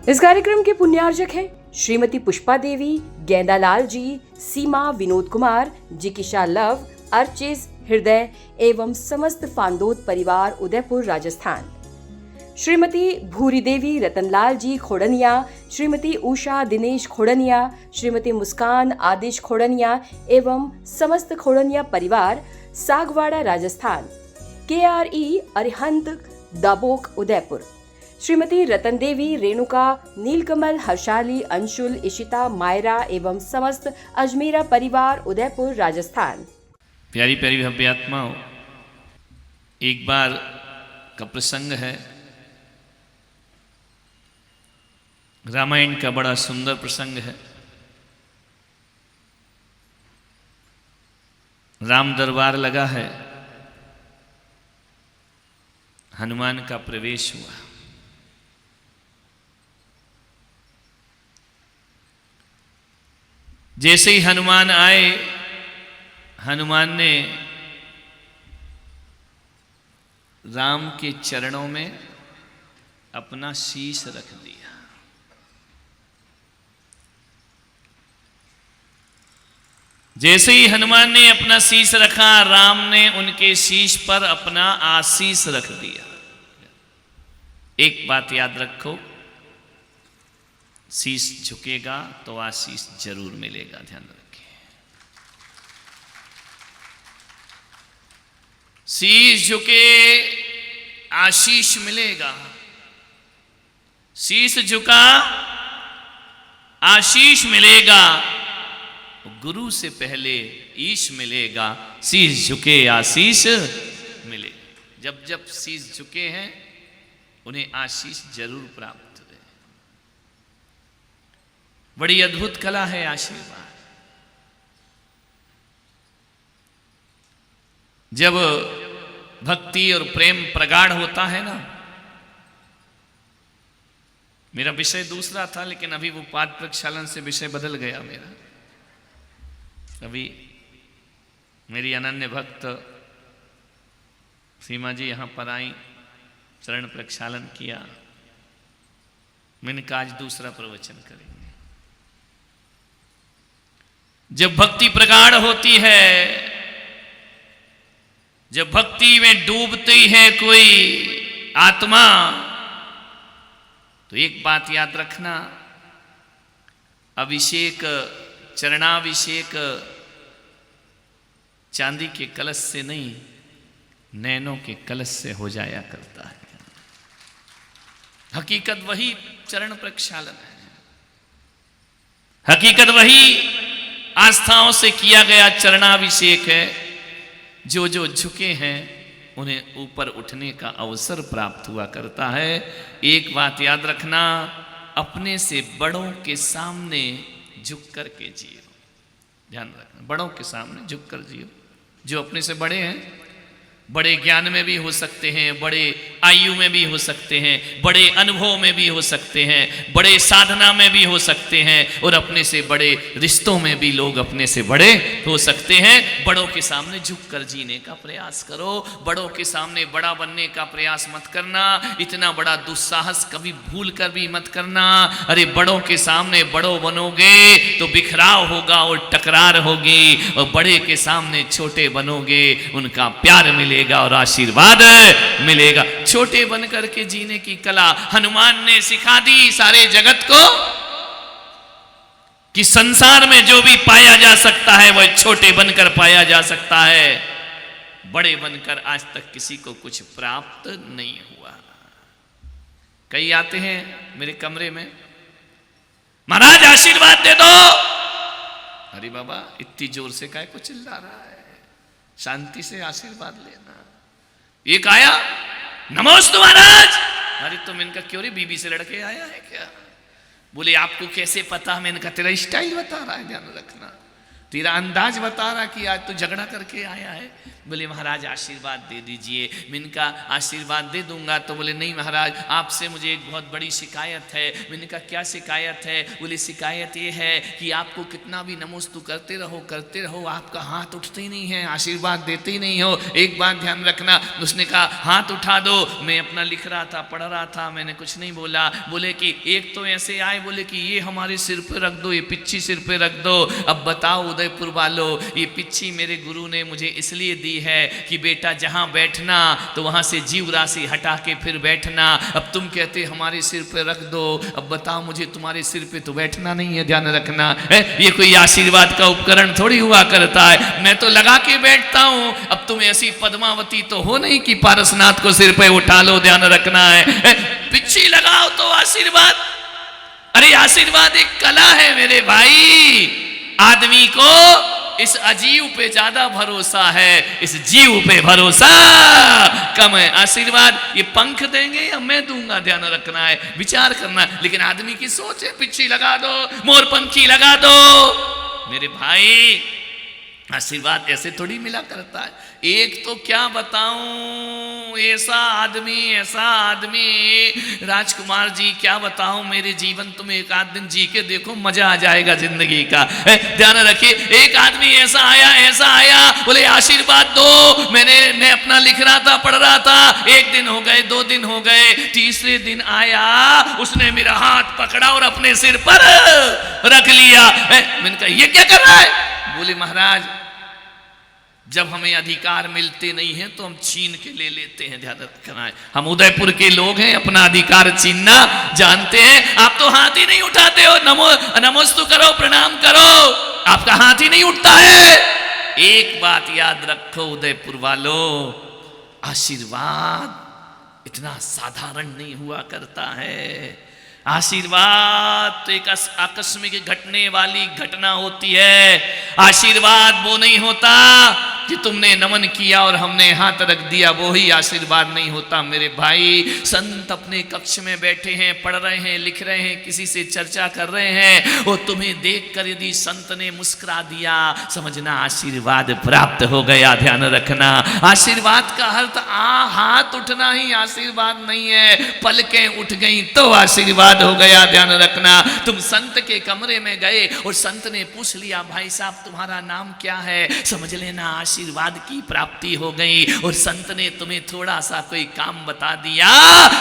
इस कार्यक्रम के पुण्यार्जक हैं श्रीमती पुष्पा देवी, गेंदालाल जी, सीमा, विनोद कुमार, जिकिशा लव, अर्चिज, हृदय एवं समस्त फांदोद परिवार उदयपुर राजस्थान। श्रीमती भूरी देवी, रतनलाल जी खोड़निया, श्रीमती उषा दिनेश खोड़निया, श्रीमती मुस्कान आदिश खोड़निया एवं समस्त खोड़निया परिवार सागवाड़ा राजस्थान। KRE अरिहंत दाबोक उदयपुर। श्रीमती रतन देवी, रेणुका, नीलकमल, हर्षाली, अंशुल, इशिता, मायरा एवं समस्त अजमेरा परिवार उदयपुर राजस्थान। प्यारी प्यारी भव्य आत्माओं, एक बार का प्रसंग है। रामायण का बड़ा सुंदर प्रसंग है। राम दरबार लगा है, हनुमान का प्रवेश हुआ। जैसे ही हनुमान आए, हनुमान ने राम के चरणों में अपना शीश रख दिया। जैसे ही हनुमान ने अपना शीश रखा, राम ने उनके शीश पर अपना आशीष रख दिया। एक बात याद रखो, शीश झुकेगा तो आशीष जरूर मिलेगा, ध्यान रखिए। शीश झुके आशीष मिलेगा, शीश झुका आशीष मिलेगा। गुरु से पहले ईश मिलेगा, शीश झुके आशीष मिलेगा। जब जब शीश झुके हैं उन्हें आशीष जरूर प्राप्त हुए। बड़ी अद्भुत कला है आशीर्वाद। जब भक्ति और प्रेम प्रगाढ़ होता है ना, मेरा विषय दूसरा था लेकिन अभी वो पाद प्रक्षालन से विषय बदल गया मेरा। अभी मेरी अनन्य भक्त सीमा जी यहां पर आई, चरण प्रक्षालन किया। मैंने कहा आज दूसरा प्रवचन करेंगे। जब भक्ति प्रगाढ़ होती है, जब भक्ति में डूबती है कोई आत्मा, तो एक बात याद रखना, अभिषेक, चरणाभिषेक चांदी के कलश से नहीं, नैनों के कलश से हो जाया करता है। हकीकत वही चरण प्रक्षालन है, हकीकत वही आस्थाओं से किया गया चरणाभिषेक है। जो जो झुके हैं उन्हें ऊपर उठने का अवसर प्राप्त हुआ करता है। एक बात याद रखना, अपने से बड़ों के सामने झुक कर के जियो। ध्यान रखना, बड़ों के सामने झुक कर जियो। जो अपने से बड़े हैं, बड़े ज्ञान में भी हो सकते हैं, बड़े आयु में भी हो सकते हैं, बड़े अनुभव में भी हो सकते हैं, बड़े साधना में भी हो सकते हैं, और अपने से बड़े रिश्तों में भी लोग अपने से बड़े हो सकते हैं। बड़ों के सामने झुक कर जीने का प्रयास करो। बड़ों के सामने बड़ा बनने का प्रयास मत करना। इतना बड़ा दुस्साहस कभी भूल कर भी मत करना। अरे बड़ों के सामने बड़ों बनोगे तो बिखराव होगा और टकरार होगी, और बड़े के सामने छोटे बनोगे उनका प्यार मिलेगा और आशीर्वाद मिलेगा। छोटे बनकर के जीने की कला हनुमान ने सिखा दी सारे जगत को, कि संसार में जो भी पाया जा सकता है वह छोटे बनकर पाया जा सकता है। बड़े बनकर आज तक किसी को कुछ प्राप्त नहीं हुआ। कई आते हैं मेरे कमरे में, महाराज आशीर्वाद दे दो। अरे बाबा इतनी जोर से काहे को चिल्ला रहा है, शांति से आशीर्वाद लेना। एक आया, नमोस्तु महाराज। अरे तुम इनका क्यों रे, बीबी से लड़के आया है क्या? बोले आपको कैसे पता? मैंने कहा तेरा स्टाइल बता रहा है, ध्यान रखना, तेरा अंदाज बता रहा कि आज तो झगड़ा करके आया है। बोले महाराज आशीर्वाद दे दीजिए। मैंने कहा आशीर्वाद दे दूंगा। तो बोले नहीं महाराज, आपसे मुझे एक बहुत बड़ी शिकायत है। मैंने कहा क्या शिकायत है? बोले शिकायत ये है कि आपको कितना भी नमोस्तु करते रहो, आपका हाथ उठते ही नहीं है, आशीर्वाद देते ही नहीं हो। एक बात ध्यान रखना। उसने कहा हाथ उठा दो। मैं अपना लिख रहा था, पढ़ रहा था, मैंने कुछ नहीं बोला। बोले कि एक तो ऐसे आए, बोले कि ये हमारे सिर पे रख दो, ये पिच्ची सिर पे रख दो। अब बताओ उदयपुर वालों, ये पिच्ची मेरे गुरु ने मुझे इसलिए दी है कि बेटा जहां बैठना तो वहां से जीव राशि हटा के फिर बैठना। अब तुम कहते हमारे सिर पे रख दो, अब बताओ मुझे तुम्हारे सिर पे तो बैठना नहीं है, ध्यान रखना है। ये कोई आशीर्वाद का उपकरण थोड़ी हुआ करता है, मैं तो लगा के बैठता हूं। अब तुम ऐसी पद्मावती तो हो नहीं कि पारसनाथ को सिर पे उठा लो, ध्यान रखना है। पिच्ची लगाओ तो आशीर्वाद। अरे आशीर्वाद एक कला है मेरे भाई। आदमी को इस अजीव पे ज्यादा भरोसा है, इस जीव पे भरोसा कम है। आशीर्वाद ये पंख देंगे या मैं दूंगा, ध्यान रखना है, विचार करना। लेकिन आदमी की सोच है पिच्ची लगा दो, मोर पंखी लगा दो। मेरे भाई आशीर्वाद ऐसे थोड़ी मिला करता है। एक तो क्या बताऊं, ऐसा आदमी राजकुमार जी क्या बताऊं, मेरे जीवन तुम एक आध दिन जी के देखो, मजा आ जाएगा जिंदगी का। ध्यान रखिए, एक आदमी ऐसा आया, बोले आशीर्वाद दो। मैं अपना लिख रहा था, पढ़ रहा था। एक दिन हो गए, 2 दिन हो गए, तीसरे दिन आया, उसने मेरा हाथ पकड़ा और अपने सिर पर रख लिया। मैंने कहा ये क्या कर रहा है? बोले महाराज जब हमें अधिकार मिलते नहीं है तो हम छीन के ले लेते हैं, ध्यान रखना है। हम उदयपुर के लोग हैं, अपना अधिकार छीनना जानते हैं। आप तो हाथ ही नहीं उठाते हो, नमोस्तु करो, प्रणाम करो, आपका हाथ ही नहीं उठता है। एक बात याद रखो उदयपुर वालों, आशीर्वाद इतना साधारण नहीं हुआ करता है। आशीर्वाद तो एक आकस्मिक घटने वाली घटना होती है। आशीर्वाद वो नहीं होता कि तुमने नमन किया और हमने हाथ रख दिया, वो ही आशीर्वाद नहीं होता मेरे भाई। संत अपने कक्ष में बैठे हैं, पढ़ रहे हैं, लिख रहे हैं, किसी से चर्चा कर रहे हैं, और तुम्हें देखकर यदि संत ने मुस्कुरा दिया, समझना आशीर्वाद प्राप्त हो गया, ध्यान रखना। आशीर्वाद का अर्थ हाथ उठना ही आशीर्वाद नहीं है, पलकें उठ गई तो आशीर्वाद हो गया, ध्यान रखना। तुम संत के कमरे में गए और संत ने पूछ लिया भाई साहब तुम्हारा नाम क्या है, समझ लेना आशीर्वाद की प्राप्ति हो गई। और संत ने तुम्हें थोड़ा सा कोई काम बता दिया,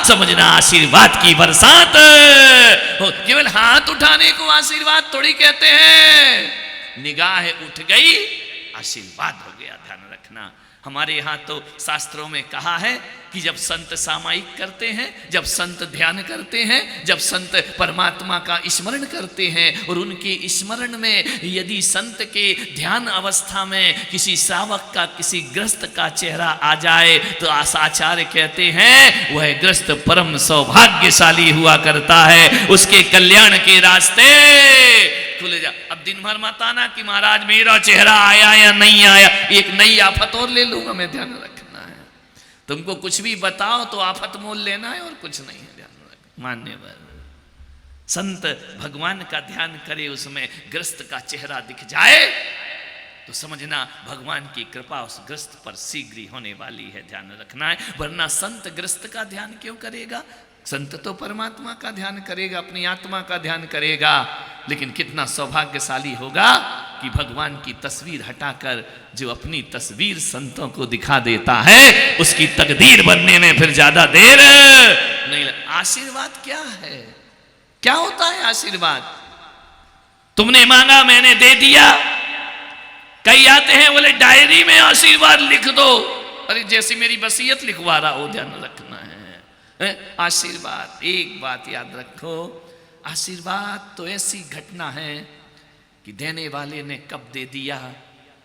समझना आशीर्वाद की बरसात हो। केवल हाथ उठाने को आशीर्वाद थोड़ी कहते हैं। निगाह उठ गई, आशीर्वाद हो गया, ध्यान रखना। हमारे यहाँ तो शास्त्रों में कहा है कि जब संत सामायिक करते हैं, जब संत ध्यान करते हैं, जब संत परमात्मा का स्मरण करते हैं, और उनके स्मरण में यदि संत के ध्यान अवस्था में किसी श्रावक का, किसी ग्रस्त का चेहरा आ जाए, तो आचार्य कहते हैं वह ग्रस्त परम सौभाग्यशाली हुआ करता है, उसके कल्याण के रास्ते खुले जा। अब दिन भर मत आना कि महाराज मेरा चेहरा आया या नहीं आया, एक नई आफत और ले लूंगा मैं, ध्यान रखना है। तुमको कुछ भी बताओ तो आफत मोल लेना है और कुछ नहीं है, ध्यान रखना। मानने वाले संत भगवान का ध्यान करे, उसमें ग्रस्त का चेहरा दिख जाए तो समझना भगवान की कृपा उस ग्रस्त पर शीघ्र ही होने वाली है, ध्यान रखना है। वरना संत ग्रस्त का ध्यान क्यों करेगा? संत तो परमात्मा का ध्यान करेगा, अपनी आत्मा का ध्यान करेगा। लेकिन कितना सौभाग्यशाली होगा कि भगवान की तस्वीर हटाकर जो अपनी तस्वीर संतों को दिखा देता है, उसकी तकदीर बनने में फिर ज्यादा देर नहीं। आशीर्वाद क्या है? क्या होता है आशीर्वाद? तुमने मांगा मैंने दे दिया। कई आते हैं बोले डायरी में आशीर्वाद लिख दो, अरे जैसी मेरी वसीयत लिखवा रहा हो, ध्यान रखना है। आशीर्वाद, एक बात याद रखो, आशीर्वाद तो ऐसी घटना है कि देने वाले ने कब दे दिया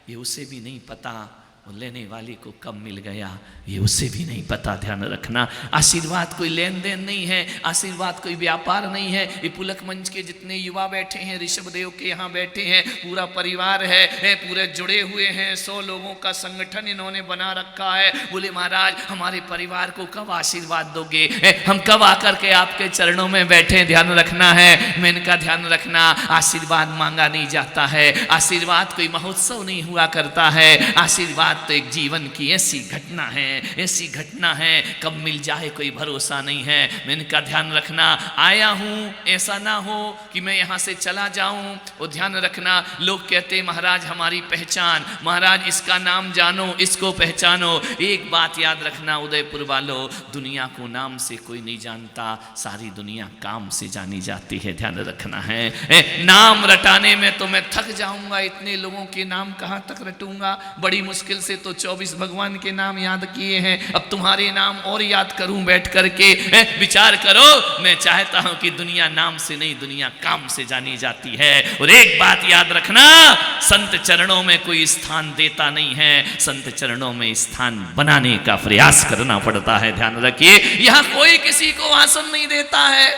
ये उसे भी नहीं पता, और लेने वाले को कब मिल गया ये उसे भी नहीं पता, ध्यान रखना। आशीर्वाद कोई लेन देन नहीं है, आशीर्वाद कोई व्यापार नहीं है। ये पुलक मंच के जितने युवा बैठे हैं, ऋषभदेव के यहाँ बैठे हैं, पूरा परिवार है, पूरे जुड़े हुए हैं, 100 लोगों का संगठन इन्होंने बना रखा है। बोले महाराज हमारे परिवार को कब आशीर्वाद दोगे, हम कब आकर के आपके चरणों में बैठे, ध्यान रखना है। मैंने कहा ध्यान रखना, आशीर्वाद मांगा नहीं जाता है, आशीर्वाद कोई महोत्सव नहीं हुआ करता है, आशीर्वाद साथ तो एक जीवन की ऐसी घटना है, कब मिल जाए कोई भरोसा नहीं है। मैं इनका ध्यान रखना, आया हूं, ऐसा ना हो कि मैं यहां से चला जाऊं। वो ध्यान रखना, लोग कहते महाराज हमारी पहचान, महाराज इसका नाम जानो, इसको पहचानो। एक बात याद रखना उदयपुर वालों, दुनिया को नाम से कोई नहीं जानता, सारी दुनिया काम से जानी जाती है। ध्यान रखना है, नाम रटाने में तो मैं थक जाऊंगा, इतने लोगों के नाम कहां तक रटूंगा। बड़ी मुश्किल से तो 24 भगवान के नाम याद किए हैं, अब तुम्हारे नाम और याद करूं बैठ करके। विचार करो, मैं चाहता हूं कि दुनिया नाम से नहीं, दुनिया काम से जानी जाती है। और एक बात याद रखना, संत चरणों में कोई स्थान देता नहीं है, संत चरणों में स्थान बनाने का प्रयास करना पड़ता है। ध्यान रखिए, यहां कोई किसी को आसन नहीं देता है।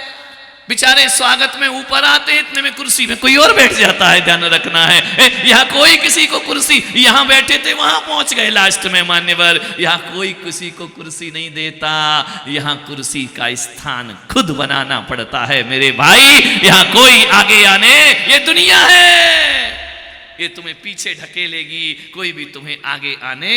बेचारे स्वागत में ऊपर आते हैं, इतने में कुर्सी में कोई और बैठ जाता है। ध्यान रखना है, यहां कोई किसी को कुर्सी, यहां बैठे थे वहां पहुंच गए लास्ट में मान्यवर, यहां कोई किसी को कुर्सी नहीं देता, यहां कुर्सी का स्थान खुद बनाना पड़ता है मेरे भाई। यहां कोई आगे आने, ये दुनिया है, ये तुम्हें पीछे ढकेलेगी, कोई भी तुम्हें आगे आने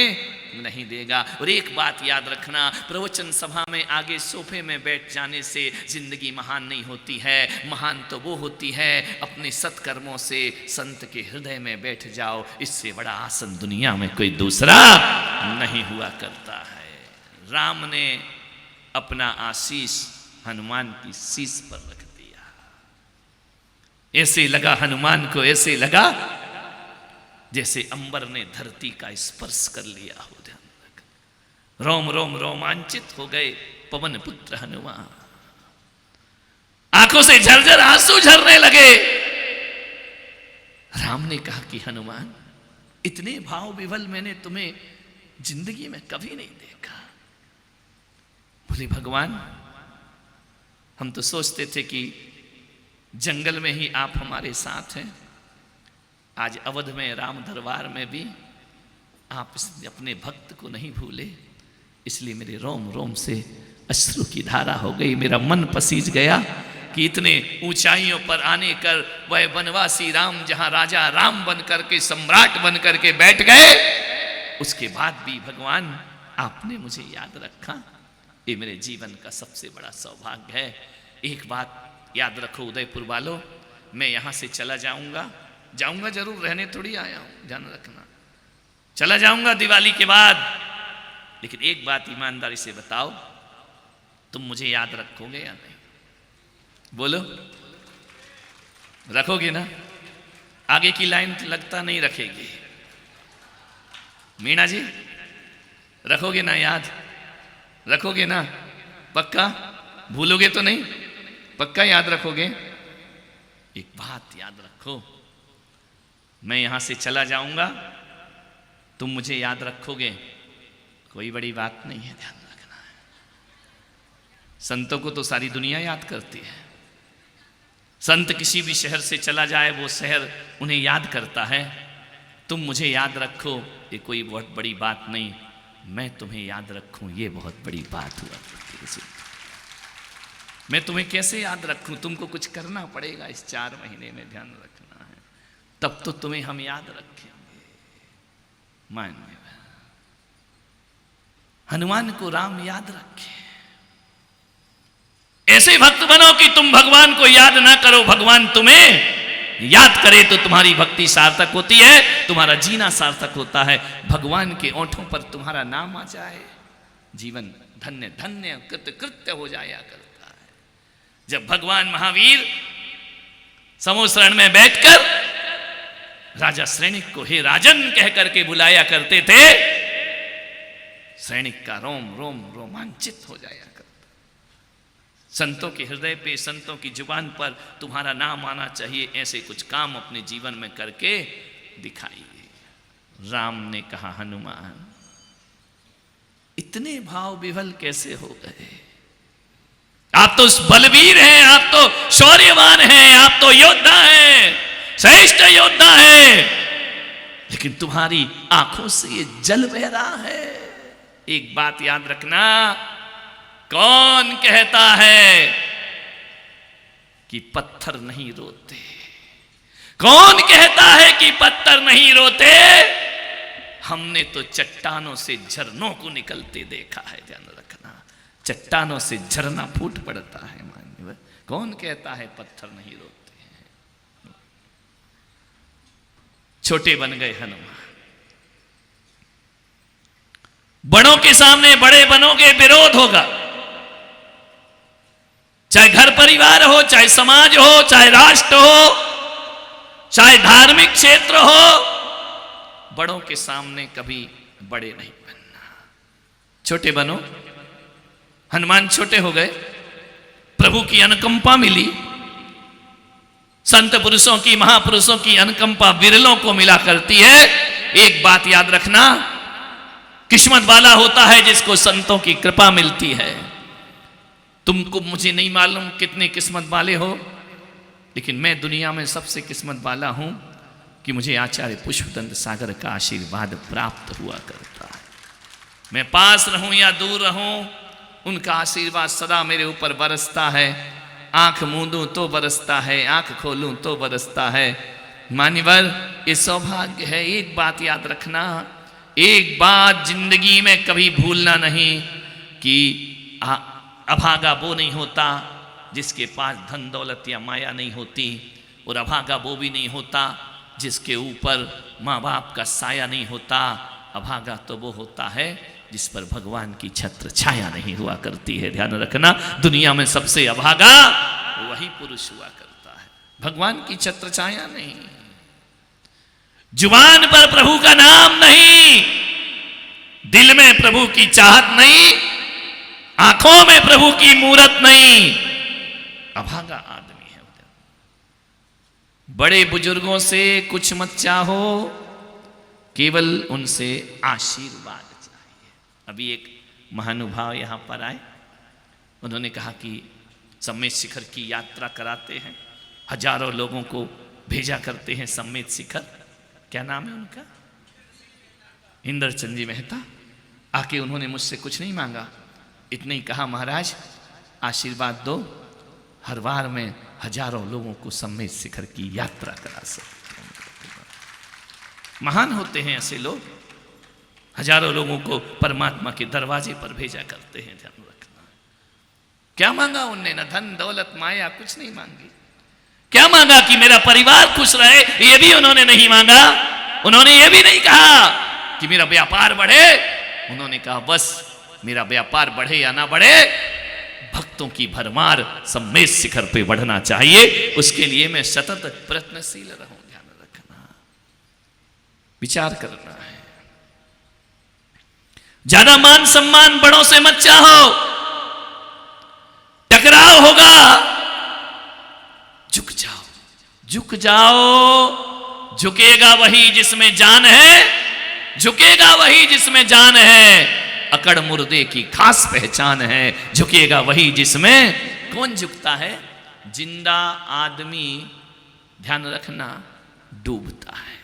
नहीं देगा। और एक बात याद रखना, प्रवचन सभा में आगे सोफे में बैठ जाने से जिंदगी महान नहीं होती है। महान तो वो होती है अपने सत्कर्मों से संत के हृदय में बैठ जाओ, इससे बड़ा आसन दुनिया में कोई दूसरा नहीं हुआ करता है। राम ने अपना आशीष हनुमान की शीश पर रख दिया। ऐसे लगा हनुमान को, ऐसे लगा जैसे अंबर ने धरती का स्पर्श कर लिया हो। रोम रोम रोमांचित हो गए पवन पुत्र हनुमान, आंखों से झरझर आंसू झरने लगे। राम ने कहा कि हनुमान, इतने भाव विवल मैंने तुम्हें जिंदगी में कभी नहीं देखा। बोले भगवान, हम तो सोचते थे कि जंगल में ही आप हमारे साथ हैं, आज अवध में राम दरबार में भी आप अपने भक्त को नहीं भूले, इसलिए मेरे रोम रोम से अश्रु की धारा हो गई। मेरा मन पसीज गया कि इतने ऊंचाइयों पर आने कर वह वनवासी राम जहां राजा राम बन करके, सम्राट बन करके बैठ गए, उसके बाद भी भगवान आपने मुझे याद रखा। ये मेरे जीवन का सबसे बड़ा सौभाग्य है। एक बात याद रखो उदयपुर वालों, मैं यहां से चला जाऊंगा जरूर, रहने थोड़ी आया हूं, ध्यान रखना। चला जाऊंगा दिवाली के बाद, लेकिन एक बात ईमानदारी से बताओ, तुम मुझे याद रखोगे या नहीं? बोलो, रखोगे ना? आगे की लाइन लगता नहीं रखेगी। मीना जी, रखोगे ना? याद रखोगे ना? पक्का? भूलोगे तो नहीं? पक्का याद रखोगे? एक बात याद रखो, मैं यहां से चला जाऊंगा, तुम मुझे याद रखोगे, कोई बड़ी बात नहीं है, ध्यान रखना है। संतों को तो सारी दुनिया याद करती है। संत किसी भी शहर से चला जाए, वो शहर उन्हें याद करता है। तुम मुझे याद रखो, ये कोई बहुत बड़ी बात नहीं, मैं तुम्हें याद रखूं, ये बहुत बड़ी बात हुआ करती है। मैं तुम्हें कैसे याद रखूं? तुमको कुछ करना पड़ेगा इस 4 महीने में, ध्यान रखना है, तब तो तुम्हें हम याद रखेंगे। मान्य हनुमान को राम याद रखे। ऐसे भक्त बनो कि तुम भगवान को याद ना करो, भगवान तुम्हें याद करे तो तुम्हारी भक्ति सार्थक होती है, तुम्हारा जीना सार्थक होता है। भगवान के ओंठों पर तुम्हारा नाम आ जाए, जीवन धन्य धन्य कृत्य हो जाया करता है। जब भगवान महावीर समोसरण में बैठकर राजा सैनिक को हे राजन कह करके बुलाया करते थे, सैनिक का रोम रोम रोमांचित हो जाया करता। संतों के हृदय पे, संतों की जुबान पर तुम्हारा नाम आना चाहिए। ऐसे कुछ काम अपने जीवन में करके दिखाइए। राम ने कहा हनुमान, इतने भाव विभल कैसे हो गए? आप तो बलवीर हैं, आप तो शौर्यवान हैं, आप तो योद्धा हैं, श्रेष्ठ योद्धा हैं, लेकिन तुम्हारी आंखों से ये जल बह रहा है। एक बात याद रखना, कौन कहता है कि पत्थर नहीं रोते? कौन कहता है कि पत्थर नहीं रोते? हमने तो चट्टानों से झरनों को निकलते देखा है। ध्यान रखना, चट्टानों से झरना फूट पड़ता है। मान्यवर, कौन कहता है पत्थर नहीं रोते हैं? छोटे बन गए हनुमान। बड़ों के सामने बड़े बनोगे, विरोध होगा। चाहे घर परिवार हो, चाहे समाज हो, चाहे राष्ट्र हो, चाहे धार्मिक क्षेत्र हो, बड़ों के सामने कभी बड़े नहीं बनना। छोटे बनो। हनुमान छोटे हो गए, प्रभु की अनुकंपा मिली। संत पुरुषों की, महापुरुषों की अनुकंपा विरलों को मिला करती है। एक बात याद रखना, किस्मत वाला होता है जिसको संतों की कृपा मिलती है। तुमको, मुझे नहीं मालूम कितने किस्मत वाले हो, लेकिन मैं दुनिया में सबसे किस्मत वाला हूं कि मुझे आचार्य पुष्पदंत सागर का आशीर्वाद प्राप्त हुआ करता है। मैं पास रहूं या दूर रहूं, उनका आशीर्वाद सदा मेरे ऊपर बरसता है। आंख मूंदूं तो बरसता है, आंख खोलूं तो बरसता है। मान्यवर, ये सौभाग्य है। एक बात याद रखना, एक बात जिंदगी में कभी भूलना नहीं कि अभागा वो नहीं होता जिसके पास धन दौलत या माया नहीं होती, और अभागा वो भी नहीं होता जिसके ऊपर माँ बाप का साया नहीं होता। अभागा तो वो होता है जिस पर भगवान की छत्र छाया नहीं हुआ करती है। ध्यान रखना, दुनिया में सबसे अभागा वही पुरुष हुआ करता है, भगवान की छत्र छाया नहीं। जुबान पर प्रभु का नाम नहीं, दिल में प्रभु की चाहत नहीं, आंखों में प्रभु की मूरत नहीं, अभागा आदमी है। बड़े बुजुर्गों से कुछ मत चाहो, केवल उनसे आशीर्वाद चाहिए। अभी एक महानुभाव यहां पर आए, उन्होंने कहा कि सम्मेत शिखर की यात्रा कराते हैं, हजारों लोगों को भेजा करते हैं सम्मेत शिखर। क्या नाम है उनका? इंद्रचंद जी मेहता। आके उन्होंने मुझसे कुछ नहीं मांगा, इतने ही कहा, महाराज आशीर्वाद दो, हर बार में हजारों लोगों को सम्मेत शिखर की यात्रा करा सकते हैं। महान होते हैं ऐसे लोग, हजारों लोगों को परमात्मा के दरवाजे पर भेजा करते हैं। ध्यान रखना, क्या मांगा उनने? न धन दौलत माया कुछ नहीं मांगी। क्या मांगा? कि मेरा परिवार खुश रहे, ये भी उन्होंने नहीं मांगा। उन्होंने ये भी नहीं कहा कि मेरा व्यापार बढ़े, उन्होंने कहा बस मेरा व्यापार बढ़े या ना बढ़े, भक्तों की भरमार सम्मेत शिखर पे बढ़ना चाहिए, उसके लिए मैं सतत प्रयत्नशील रहूं। ध्यान रखना, विचार करना है। ज्यादा मान सम्मान बड़ों से मत चाहो, टकराव होगा। झुक जाओ, झुक जाओ। झुकेगा वही जिसमें जान है, झुकेगा वही जिसमें जान है। अकड़ मुर्दे की खास पहचान है, झुकेगा वही जिसमें। कौन झुकता है? जिंदा आदमी, ध्यान रखना, डूबता है,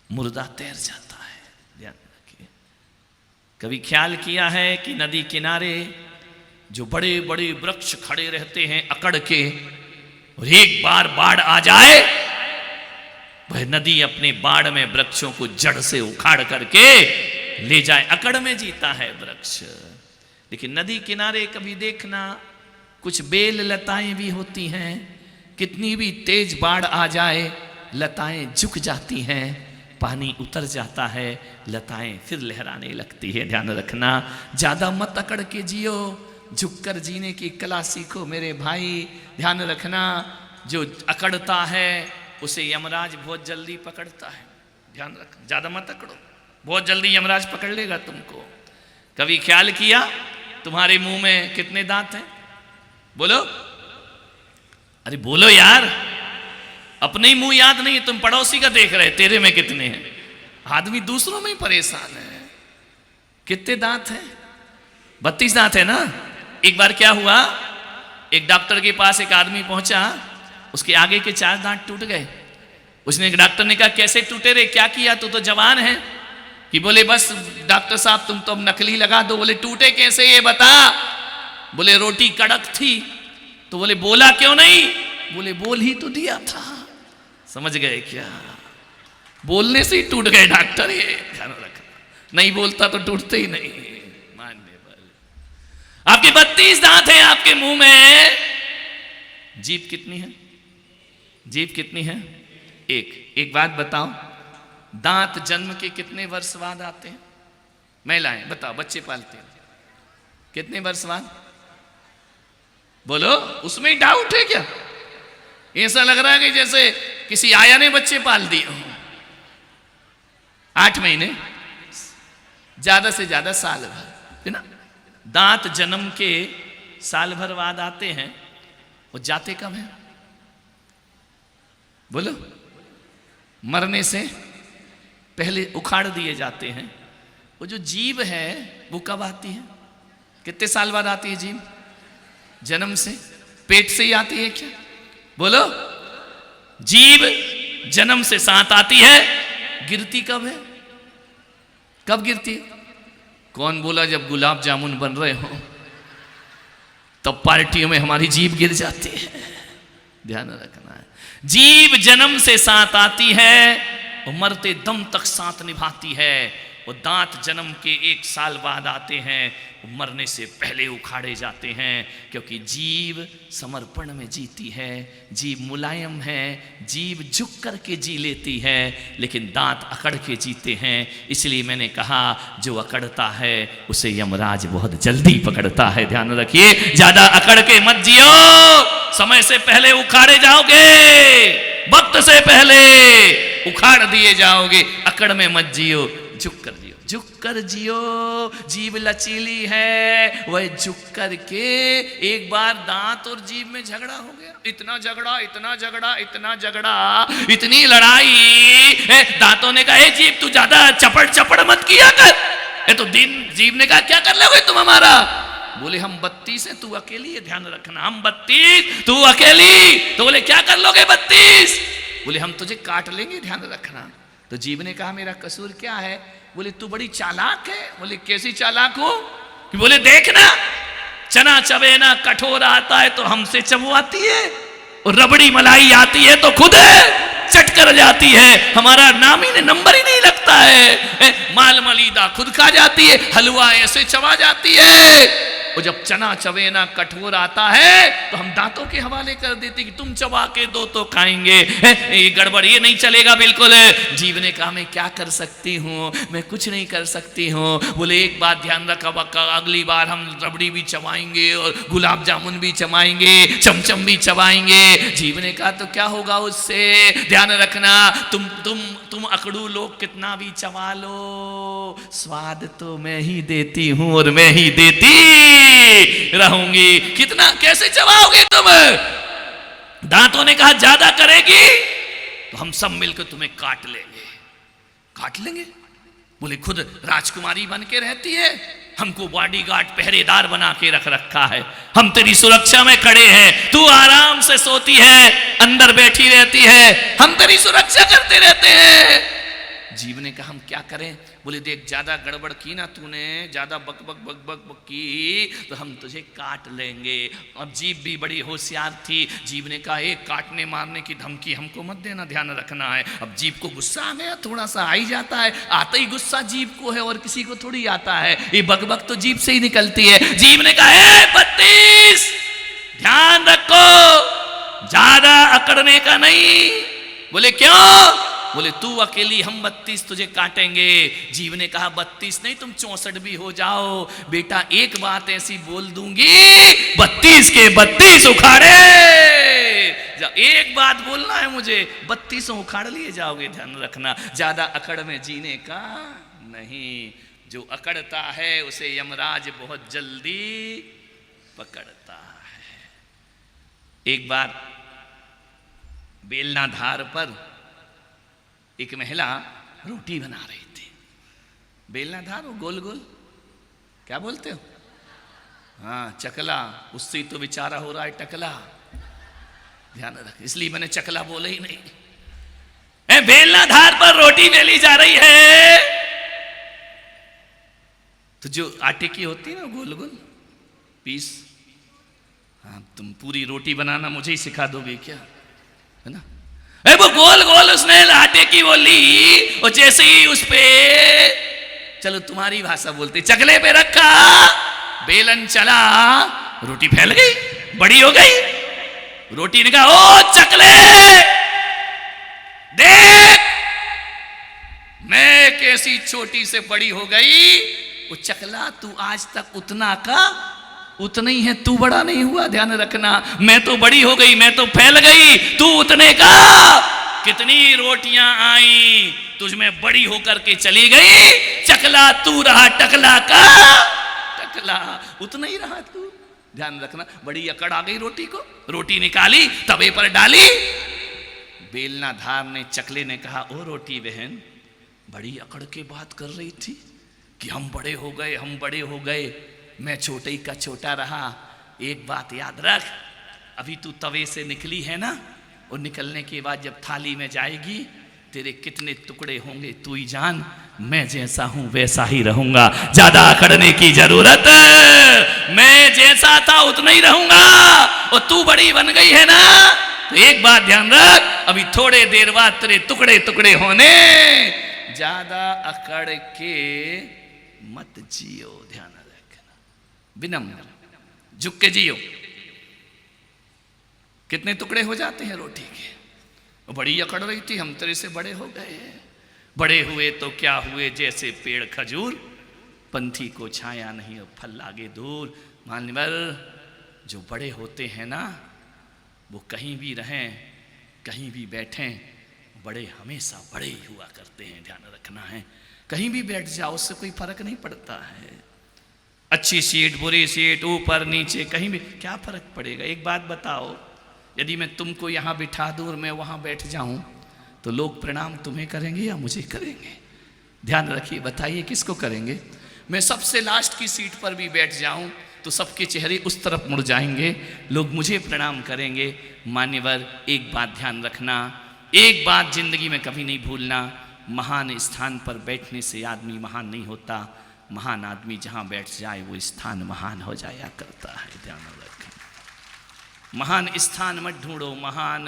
मुर्दा तैर जाता है। ध्यान रखिए। कभी ख्याल किया है कि नदी किनारे जो बड़े बड़े वृक्ष खड़े रहते हैं अकड़ के, और एक बार बाढ़ आ जाए, वह नदी अपने बाढ़ में वृक्षों को जड़ से उखाड़ करके ले जाए। अकड़ में जीता है वृक्ष। लेकिन नदी किनारे कभी देखना, कुछ बेल लताएं भी होती हैं, कितनी भी तेज बाढ़ आ जाए लताएं झुक जाती हैं, पानी उतर जाता है, लताएं फिर लहराने लगती है। ध्यान रखना, ज्यादा मत अकड़ के जियो, झुककर जीने की कला सीखो मेरे भाई। ध्यान रखना, जो अकड़ता है उसे यमराज बहुत जल्दी पकड़ता है। ध्यान रखना, ज्यादा मत अकड़ो, बहुत जल्दी यमराज पकड़ लेगा तुमको। कभी ख्याल किया तुम्हारे मुंह में कितने दांत हैं? बोलो, अरे बोलो यार, अपने ही मुंह याद नहीं है, तुम पड़ोसी का देख रहे, तेरे में कितने हैं? आदमी दूसरों में ही परेशान है। कितने दांत हैं? 32 दांत है ना। एक बार क्या हुआ, एक डॉक्टर के पास एक आदमी पहुंचा, उसके आगे के 4 दांत टूट गए। उसने, डॉक्टर ने कहा कैसे टूटे रे, क्या किया, तू तो जवान है? कि बोले बस डॉक्टर साहब तुम तो नकली लगा दो। बोले टूटे कैसे ये बता? बोले रोटी कड़क थी। तो बोले बोला क्यों नहीं? बोले बोल ही तो दिया था। समझ गए क्या? बोलने से ही टूट गए डॉक्टर। ये ध्यान नहीं बोलता तो टूटते ही नहीं। मानने वाले, आपके 32 दांत हैं आपके मुंह में, जीभ कितनी है? जीभ कितनी है? एक बात बताओ, दांत जन्म के कितने वर्ष बाद आते हैं? महिलाएं बताओ, बच्चे पालते हैं कितने वर्ष बाद? बोलो, उसमें ही डाउट है क्या? ऐसा लग रहा है कि जैसे किसी आया ने बच्चे पाल दिए हो। 8 महीने, ज्यादा से ज्यादा साल भर, है ना? दांत जन्म के साल भर बाद आते हैं, वो जाते कब है? बोलो, मरने से पहले उखाड़ दिए जाते हैं। वो जो जीभ है वो कब आती है? कितने साल बाद आती है जीभ? जन्म से? पेट से ही आती है क्या? बोलो, जीभ जन्म से साथ आती है, गिरती कब है? कब गिरती है? कौन बोला जब गुलाब जामुन बन रहे हो तब पार्टियों में हमारी जीभ गिर जाती है? ध्यान रखना है, जीभ जन्म से साथ आती है और मरते दम तक साथ निभाती है। वो दांत जन्म के 1 साल बाद आते हैं, वो मरने से पहले उखाड़े जाते हैं, क्योंकि जीभ समर्पण में जीती है, जीभ मुलायम है, जीभ झुक करके जी लेती है, लेकिन दांत अकड़ के जीते हैं। इसलिए मैंने कहा, जो अकड़ता है उसे यमराज बहुत जल्दी पकड़ता है। ध्यान रखिए, ज्यादा अकड़ के मत जियो, समय से पहले उखाड़े जाओगे, वक्त से पहले उखाड़ दिए जाओगे। अकड़ में मत जियो, झुक कर जियो, झुक कर जियो। जीभ लचीली है, वह झुक कर के। एक बार दांत और जीभ में झगड़ा हो गया, इतना झगड़ा, इतना झगड़ा, इतना झगड़ा, इतनी लड़ाई। दांतों ने कहा, हे जीभ तू ज्यादा चपड़ चपड़ मत किया कर। तो जीभ ने कहा, क्या कर लोगे तुम हमारा? बोले, हम 32 हैं, तू अकेली है, ध्यान रखना, हम 32, तू अकेली। तो बोले, क्या कर लोगे 32? बोले, हम तुझे काट लेंगे, ध्यान रखना। तो जीभ ने कहा, मेरा कसूर क्या है? बोले, तू बड़ी चालाक है। बोले, कैसी चालाक हो? कि बोले, देखना, चना चबेना कठोर आता है तो हमसे चबवाती है, और रबड़ी मलाई आती है तो खुद चट कर जाती है। हमारा नाम ही नंबर ही नहीं लगता है। माल मलीदा खुद खा जाती है, हलवा ऐसे चबा जाती है। और जब चना चवेना कठोर आता है तो हम दांतों के हवाले कर देते कि तुम चबा के दो तो खाएंगे। ये गड़बड़, ये नहीं चलेगा बिल्कुल। जीभ ने कहा, मैं क्या कर सकती हूँ? मैं कुछ नहीं कर सकती हूँ। बोले, एक बात ध्यान रखा, अगली बार हम रबड़ी भी चबाएंगे और गुलाब जामुन भी चबाएंगे, चमचम भी चबाएंगे। जीभ ने कहा, तो क्या होगा उससे? ध्यान रखना, तुम अकड़ू लोग कितना भी चबा लो, स्वाद तो मैं ही देती हूँ और मैं ही देती रहूंगी। कितना, कैसे चबाओगे तुम? दांतों ने कहा, ज्यादा करेगी तो हम सब मिलकर तुम्हें काट लेंगे। काट लेंगे? बोले, खुद राजकुमारी बन के रहती है, हमको बॉडीगार्ड पहरेदार बना के रख रखा है, हम तेरी सुरक्षा में खड़े हैं, तू आराम से सोती है, अंदर बैठी रहती है, हम तेरी सुरक्षा करते रहते हैं। जीभ ने कहा, हम क्या करें? बोले, देख, ज्यादा गड़बड़ की ना तूने, ज्यादा बक बक बक बक बक की तो हम तुझे काट लेंगे। अब जीभ भी बड़ी होशियार थी। जीभ ने कहा, एक काटने मारने की धमकी हमको मत देना, ध्यान रखना है। अब जीभ को गुस्सा आ गया, थोड़ा सा आ ही जाता है, आता ही गुस्सा जीभ को है और किसी को थोड़ी आता है, ये बक बक तो जीभ से ही निकलती है। जीभ ने कहा, 32, ध्यान रखो, ज्यादा अकड़ने का नहीं। बोले, क्यों? बोले, तू अकेली, हम 32 तुझे काटेंगे। जीभ ने कहा, 32 नहीं, तुम 64 भी हो जाओ बेटा, एक बात ऐसी बोल दूंगी, 32 के 32 उखाड़े। एक बात बोलना है मुझे, 32 उखाड़ लिए जाओगे। ध्यान रखना, ज्यादा अकड़ में जीने का नहीं। जो अकड़ता है उसे यमराज बहुत जल्दी पकड़ता है। एक बार बेलना धार पर एक महिला रोटी बना रही थी। बेलना धार, वो गोल गोल, क्या बोलते हो? हाँ, चकला, उससे तो बेचारा हो रहा है टकला। ध्यान रख, इसलिए मैंने चकला बोला ही नहीं। बेलना धार पर रोटी बेली जा रही है, तो जो आटे की होती है ना गोल गोल पीस, हाँ, तुम पूरी रोटी बनाना मुझे ही सिखा दोगे क्या? है ना? वो गोल गोल उसने आटे की वो ली, और जैसे ही उस पे चलो तुम्हारी भाषा बोलते, चकले पे रखा, बेलन चला, रोटी फैल गई, बड़ी हो गई। रोटी ने कहा, ओ चकले देख, मैं कैसी छोटी से बड़ी हो गई। वो चकला, तू आज तक उतना का उतना ही है, तू बड़ा नहीं हुआ, ध्यान रखना। मैं तो बड़ी हो गई, मैं तो फैल गई, तू उतने का। कितनी रोटियां आई, तुझ में बड़ी होकर के चली गई। चकला तू रहा टकला का टकला, उतना ही रहा तू। ध्यान रखना, बड़ी अकड़ आ गई रोटी को। रोटी निकाली, तवे पर डाली, बेलना धार ने, चकले ने कहा, ओ रोटी बहन, बड़ी अकड़ के बात कर रही थी कि हम बड़े हो गए, हम बड़े हो गए, मैं छोटे ही का छोटा रहा। एक बात याद रख, अभी तू तवे से निकली है ना, और निकलने के बाद जब थाली में जाएगी, तेरे कितने टुकड़े होंगे तू ही जान। मैं जैसा हूं वैसा ही रहूंगा, ज्यादा अकड़ने की जरूरत, मैं जैसा था उतना ही रहूंगा। और तू बड़ी बन गई है ना, तो एक बात ध्यान रख, अभी थोड़े देर बाद तेरे टुकड़े टुकड़े होने, ज्यादा अकड़ के मत जियो। ध्यान रखना, विनम्र झुक के जियो। कितने टुकड़े हो जाते हैं रोटी के। बड़ी अकड़ रही थी, हम तेरे से बड़े हो गए। बड़े हुए तो क्या हुए, जैसे पेड़ खजूर, पंथी को छाया नहीं और फल लागे दूर। मान्यवर, जो बड़े होते हैं ना, वो कहीं भी रहें, कहीं भी बैठें, बड़े हमेशा बड़े ही हुआ करते हैं। ध्यान रखना है, कहीं भी बैठ जाओ, उससे कोई फर्क नहीं पड़ता है। अच्छी सीट, बुरी सीट, ऊपर नीचे, कहीं भी क्या फर्क पड़ेगा। एक बात बताओ, यदि मैं तुमको यहाँ बिठा दूं और मैं वहाँ बैठ जाऊं, तो लोग प्रणाम तुम्हें करेंगे या मुझे करेंगे? ध्यान रखिए, बताइए किसको करेंगे। मैं सबसे लास्ट की सीट पर भी बैठ जाऊं तो सबके चेहरे उस तरफ मुड़ जाएंगे, लोग मुझे प्रणाम करेंगे। मान्यवर, एक बात ध्यान रखना, एक बात जिंदगी में कभी नहीं भूलना, महान स्थान पर बैठने से आदमी महान नहीं होता। महान आदमी जहाँ बैठ जाए वो स्थान महान हो जाया करता है। ध्यान रखना, महान स्थान मत ढूंढो, महान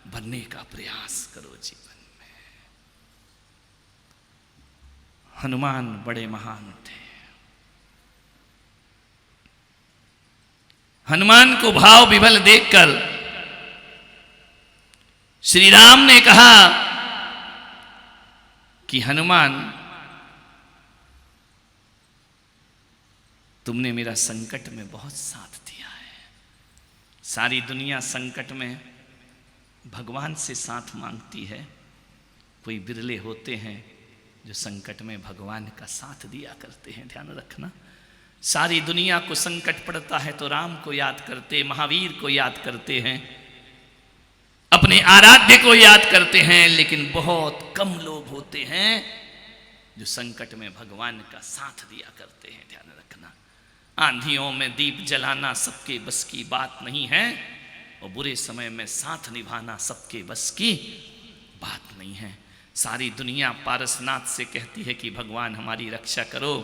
बनने का प्रयास करो जीवन में। हनुमान बड़े महान थे। हनुमान को भाव विभल देखकर श्री राम ने कहा कि हनुमान, तुमने मेरा संकट में बहुत साथ दिया है। सारी दुनिया संकट में भगवान से साथ मांगती है, कोई बिरले होते हैं जो संकट में भगवान का साथ दिया करते हैं। ध्यान रखना, सारी दुनिया को संकट पड़ता है तो राम को याद करते, महावीर को याद करते हैं, अपने आराध्य को याद करते हैं, लेकिन बहुत कम लोग होते हैं जो संकट में भगवान का साथ दिया करते हैं। ध्यान रखना, आंधियों में दीप जलाना सबके बस की बात नहीं है, और बुरे समय में साथ निभाना सबके बस की बात नहीं है। सारी दुनिया पारसनाथ से कहती है कि भगवान हमारी रक्षा करो,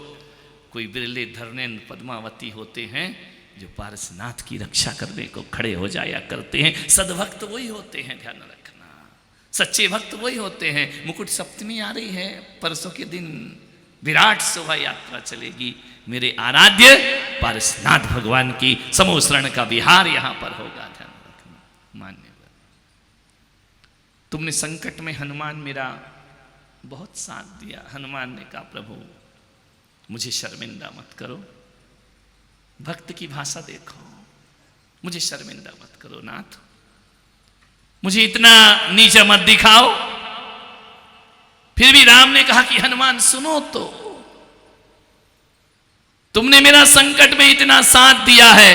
कोई बिरले धर्मेंद्र पद्मावती होते हैं जो पारसनाथ की रक्षा करने को खड़े हो जाया करते हैं। सदभक्त वही होते हैं। ध्यान रखना, सच्चे भक्त वही होते हैं। मुकुट सप्तमी आ रही है, परसों के दिन विराट शोभा यात्रा चलेगी। मेरे आराध्य पारसनाथ भगवान की समोसरण का विहार यहां पर होगा। ध्यान रखना, मान्यवर, तुमने संकट में हनुमान मेरा बहुत साथ दिया। हनुमान ने कहा, प्रभु मुझे शर्मिंदा मत करो। भक्त की भाषा देखो, मुझे शर्मिंदा मत करो नाथ, मुझे इतना नीचा मत दिखाओ। फिर भी राम ने कहा कि हनुमान सुनो तो, तुमने मेरा संकट में इतना साथ दिया है,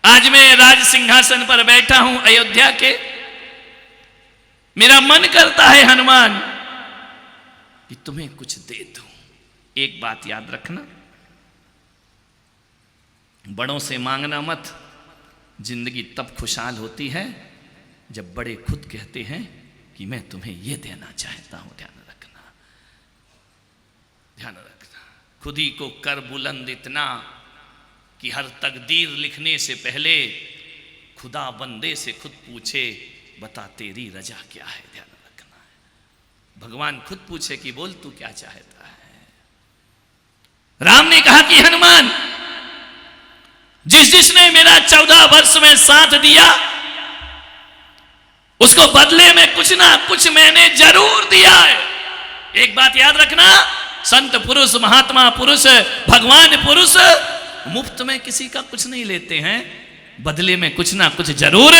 आज मैं राज सिंहासन पर बैठा हूं अयोध्या के, मेरा मन करता है हनुमान कि तुम्हें कुछ दे दूं। एक बात याद रखना, बड़ों से मांगना मत। जिंदगी तब खुशहाल होती है जब बड़े खुद कहते हैं कि मैं तुम्हें यह देना चाहता हूं। ध्यान रखना, ध्यान रखना, खुद ही को कर बुलंद इतना कि हर तकदीर लिखने से पहले खुदा बंदे से खुद पूछे, बता तेरी रजा क्या है। ध्यान रखना है, भगवान खुद पूछे कि बोल तू क्या चाहता है। राम ने कहा कि हनुमान, जिसने मेरा 14 वर्ष में साथ दिया उसको बदले में कुछ ना कुछ मैंने जरूर दिया है। एक बात याद रखना, संत पुरुष, महात्मा पुरुष, भगवान पुरुष मुफ्त में किसी का कुछ नहीं लेते हैं, बदले में कुछ ना कुछ जरूर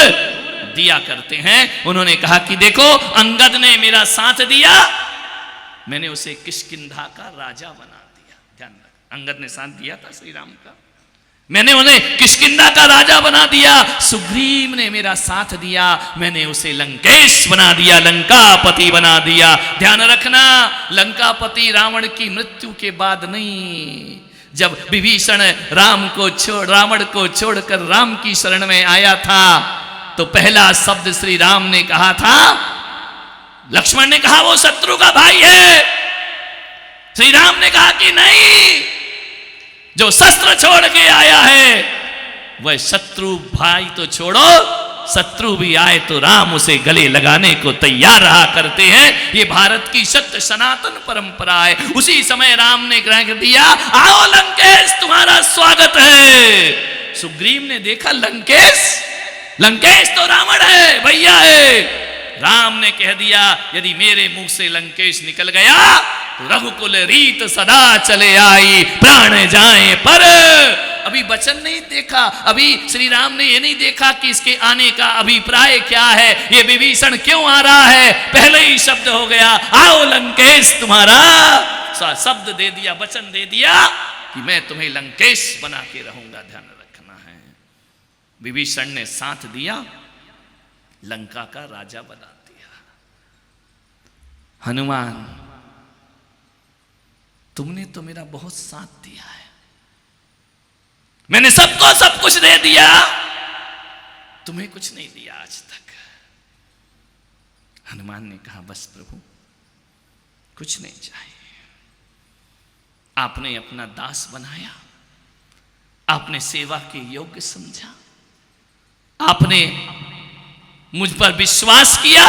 दिया करते हैं। उन्होंने कहा कि देखो, अंगद ने मेरा साथ दिया, मैंने उसे किष्किंधा का राजा बना दिया। ध्यान रख, अंगद ने साथ दिया था श्री राम का, मैंने उन्हें किष्किंधा का राजा बना दिया। सुग्रीव ने मेरा साथ दिया, मैंने उसे लंकेश बना दिया, लंकापति बना दिया। ध्यान रखना, लंकापति रावण की मृत्यु के बाद नहीं, जब विभीषण रावण को छोड़कर राम की शरण में आया था तो पहला शब्द श्री राम ने कहा था, लक्ष्मण ने कहा वो शत्रु का भाई है, श्री राम ने कहा कि नहीं, जो शस्त्र छोड़ के आया है वह शत्रु भाई तो छोड़ो, शत्रु भी आए तो राम उसे गले लगाने को तैयार रहा करते हैं। ये भारत की सत्य सनातन परंपरा है। उसी समय राम ने कह दिया, आओ लंकेश, तुम्हारा स्वागत है। सुग्रीव ने देखा, लंकेश तो रावण है, भैया है। राम ने कह दिया, यदि मेरे मुंह से लंकेश निकल गया तो रघुकुल रीत सदा चले आई, प्राण जाए पर। अभी वचन नहीं देखा, अभी श्री राम ने ये नहीं देखा कि इसके आने का अभिप्राय क्या है, ये विभीषण क्यों आ रहा है। पहले ही शब्द हो गया, आओ लंकेश, तुम्हारा शब्द दे दिया, वचन दे दिया कि मैं तुम्हें लंकेश बना के रहूंगा। ध्यान रखना है, विभीषण ने साथ दिया, लंका का राजा बना दिया। हनुमान, तुमने तो मेरा बहुत साथ दिया है, मैंने सबको सब कुछ दे दिया, तुम्हें कुछ नहीं दिया आज तक। हनुमान ने कहा, बस प्रभु, कुछ नहीं चाहिए। आपने अपना दास बनाया, आपने सेवा के योग्य समझा, आपने मुझ पर विश्वास किया।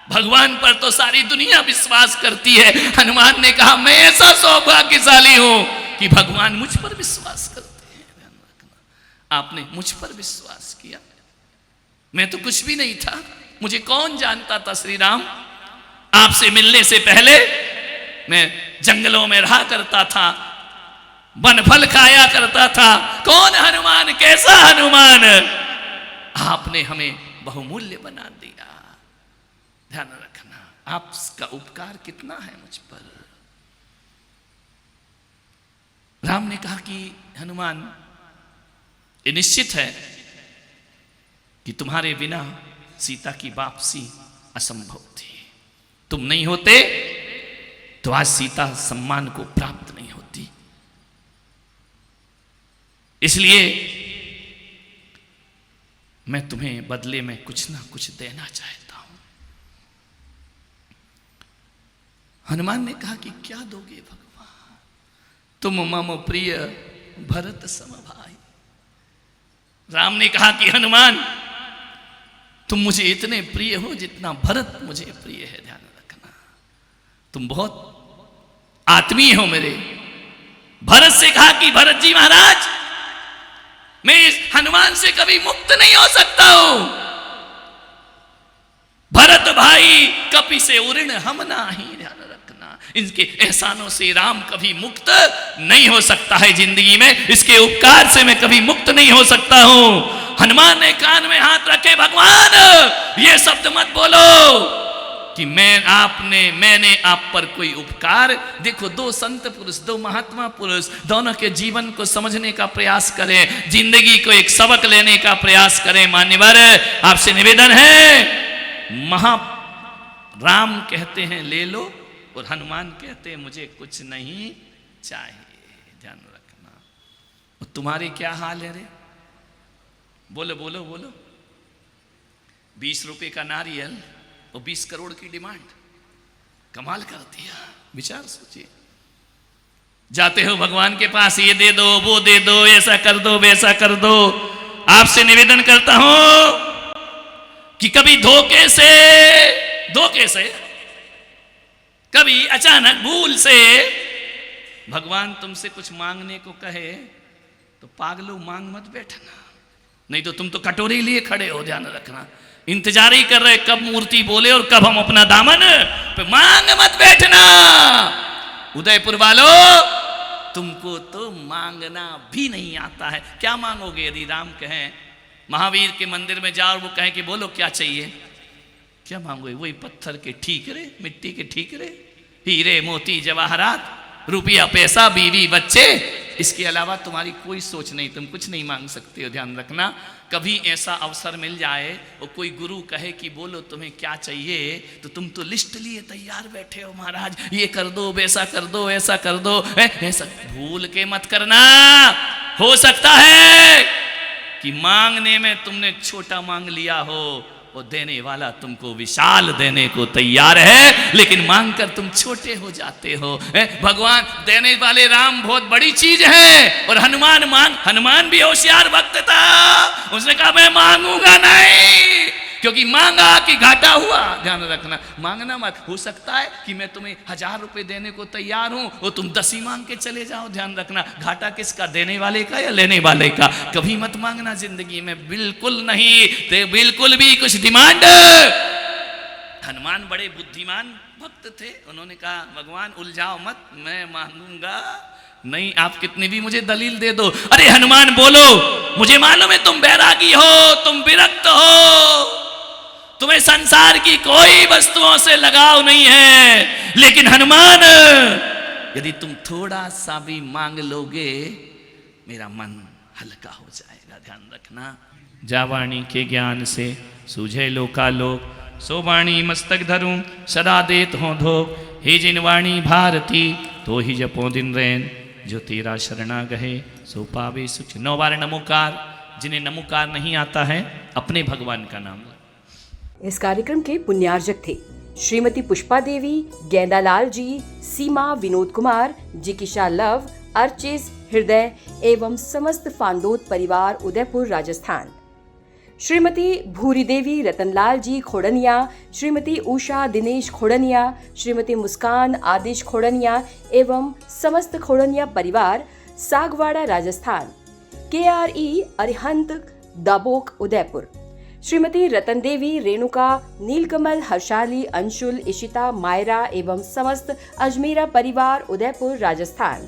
भगवान पर तो सारी दुनिया विश्वास करती है। हनुमान ने कहा, मैं ऐसा सौभाग्यशाली हूं कि भगवान मुझ पर विश्वास करते हैं। ध्यान रखना, आपने मुझ पर विश्वास किया, मैं तो कुछ भी नहीं था, मुझे कौन जानता था श्री राम। आपसे मिलने से पहले मैं जंगलों में रहा करता था, वन फल खाया करता था। कौन हनुमान, कैसा हनुमान, आपने हमें बहुमूल्य बना दिया। ध्यान रखना, आपका उपकार कितना है मुझ पर। राम ने कहा कि हनुमान, ये निश्चित है कि तुम्हारे बिना सीता की वापसी असंभव थी। तुम नहीं होते तो आज सीता सम्मान को प्राप्त नहीं होती। इसलिए मैं तुम्हें बदले में कुछ ना कुछ देना चाहता हूं। हनुमान ने कहा कि क्या दोगे भगवान, तुम मम प्रिय भरत सम भाई। राम ने कहा कि हनुमान, तुम मुझे इतने प्रिय हो जितना भरत मुझे प्रिय है। ध्यान रखना, तुम बहुत आत्मीय हो मेरे। भरत से कहा कि भरत जी महाराज, मैं इस हनुमान से कभी मुक्त नहीं हो सकता हूं। भरत भाई कपि से उऋण हम नाही। ध्यान रखना, इनके एहसानों से राम कभी मुक्त नहीं हो सकता है जिंदगी में, इसके उपकार से मैं कभी मुक्त नहीं हो सकता हूं। हनुमान ने कान में हाथ रखे, भगवान ये शब्द मत बोलो कि मैंने आप पर कोई उपकार। देखो, दो संत पुरुष, दो महात्मा पुरुष, दोनों के जीवन को समझने का प्रयास करें, जिंदगी को एक सबक लेने का प्रयास करें। मान्यवर, आपसे निवेदन है, राम कहते हैं ले लो, और हनुमान कहते हैं मुझे कुछ नहीं चाहिए। ध्यान रखना, और तुम्हारे क्या हाल है रे? बोलो बोलो बोलो। 20 रुपए का नारियल और 20 करोड़ की डिमांड, कमाल कर दिया। विचार सोचिए, जाते हो भगवान के पास, ये दे दो, वो दे दो, ऐसा कर दो, वैसा कर दो। आपसे निवेदन करता हूं कि कभी धोखे से कभी अचानक भूल से भगवान तुमसे कुछ मांगने को कहे तो पागलों मांग मत बैठना, नहीं तो तुम तो कटोरी लिए खड़े हो, ध्यान रखना। इंतजार ही कर रहे कब मूर्ति बोले और कब हम अपना दामन पे, मांग मत बैठना। उदयपुर वालों, तुमको तो मांगना भी नहीं आता है। क्या मांगोगे? यदि राम कहें महावीर के मंदिर में जाओ और वो कहें कि बोलो क्या चाहिए, क्या मांगोगे? वही पत्थर के ठीकरे, मिट्टी के ठीकरे, हीरे मोती जवाहरात, रुपया पैसा, बीवी बच्चे, इसके अलावा तुम्हारी कोई सोच नहीं, तुम कुछ नहीं मांग सकते हो। ध्यान रखना, कभी ऐसा अवसर मिल जाए और कोई गुरु कहे कि बोलो तुम्हें क्या चाहिए, तो तुम तो लिस्ट लिए तैयार बैठे हो, महाराज ये कर दो, वैसा कर दो, ऐसा कर दो, ऐसा भूल के मत करना। हो सकता है कि मांगने में तुमने छोटा मांग लिया हो और देने वाला तुमको विशाल देने को तैयार है, लेकिन मांगकर तुम छोटे हो जाते हो। भगवान देने वाले राम बहुत बड़ी चीज है। और हनुमान भी होशियार भक्त था, उसने कहा मैं मांगूंगा नहीं, क्योंकि मांगा कि घाटा हुआ। ध्यान रखना, मांगना मत। हो सकता है कि मैं तुम्हें 1000 रुपए देने को तैयार हूं और तुम 10 ही मांग के चले जाओ। ध्यान रखना, घाटा किसका, देने वाले का या लेने वाले का। कभी मत मांगना जिंदगी में, बिल्कुल नहीं, तो बिल्कुल भी कुछ डिमांड। हनुमान बड़े बुद्धिमान भक्त थे, उन्होंने कहा भगवान उलझाओ मत, मैं मांगूंगा नहीं, आप कितनी भी मुझे दलील दे दो। अरे हनुमान बोलो, मुझे मालूम है तुम बैरागी हो, तुम विरक्त हो, तुम्हें संसार की कोई वस्तुओं से लगाव नहीं है, लेकिन हनुमान यदि तुम थोड़ा सा भी मांग लोगे मेरा मन हल्का हो जाएगा। ध्यान रखना, जावाणी के ज्ञान से सूझे लोकालोक, सो वाणी मस्तक धरूं सदा देत हो धो, हे जिन वाणी भारती तो ही जपो दिन रैन, जो तेरा शरणा गहे सो पावे सुख। 9 बार नमोकार, जिन्हें नमोकार नहीं आता है अपने भगवान का नाम। इस कार्यक्रम के पुण्यार्जक थे श्रीमती पुष्पा देवी, गेंदालाल जी, सीमा, विनोद कुमार, जिकिशा लव, अर्चिस, हृदय एवं समस्त फांदोत परिवार, उदयपुर, राजस्थान। श्रीमती भूरी देवी, रतनलाल जी खोड़निया, श्रीमती उषा दिनेश खोड़निया, श्रीमती मुस्कान आदिश खोड़निया एवं समस्त खोड़निया परिवार, सागवाड़ा, राजस्थान। KRE अरिहंत, दाबोक, उदयपुर। श्रीमती रतन देवी, रेणुका, नीलकमल, हर्षाली, अंशुल, इशिता, मायरा एवं समस्त अजमेरा परिवार, उदयपुर, राजस्थान।